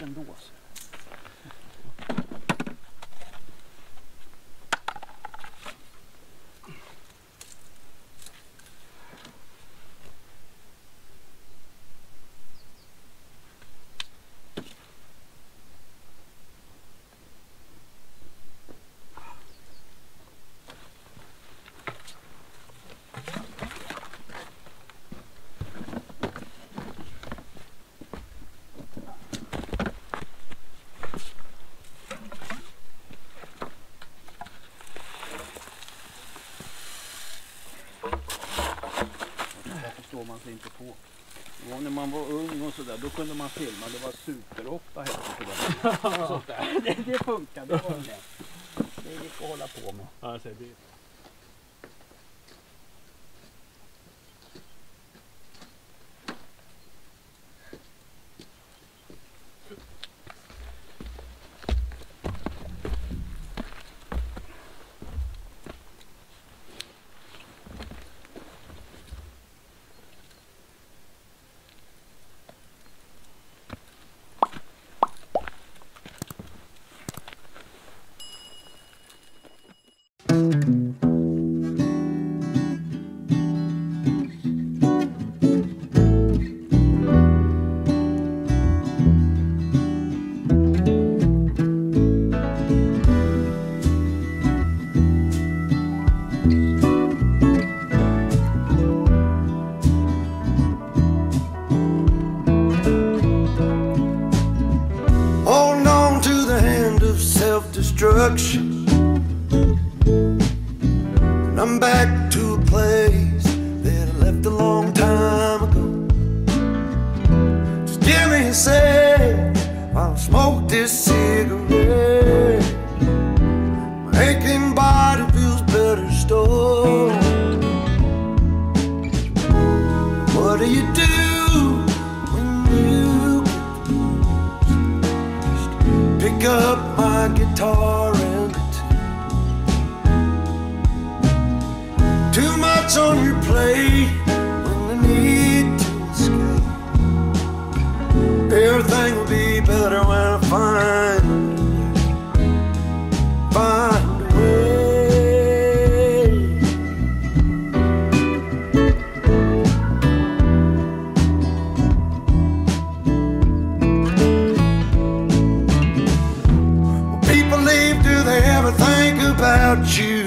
ändå. Man sig inte på. Och när man var ung och sådär, då kunde man filma. Det var super-8 helt sånt där. Det funkade. Det var det. Det gick att hålla på med. Ja, så det. And I'm back to a place that I left a long time ago. Just give me a sec while I smoke this cigarette. My aching body feels better still. What do you do when you get the blues? Just pick up my guitar and too much on your plate when I need to escape. Everything will be better when I find a way. When people leave, do they ever think about you?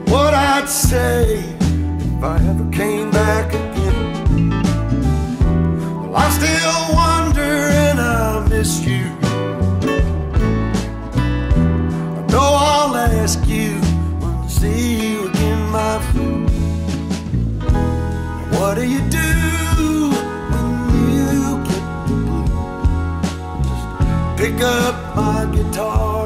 What I'd say if I ever came back again. Well, I still wonder and I miss you. I know I'll ask you when I see you again, my friend. What do you do when you get the blues? Just pick up my guitar.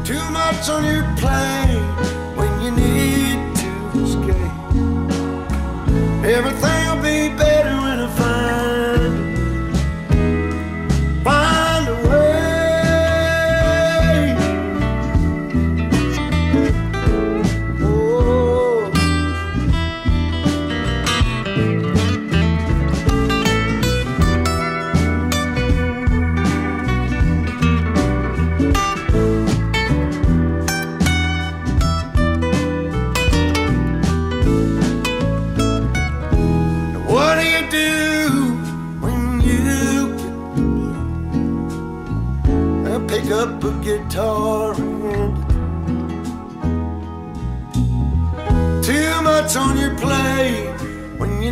Too much on your plate when you need to escape. Everything will be better when I find a way. Oh. What do you do when you get the blues? I pick up a guitar and too much on your plate when you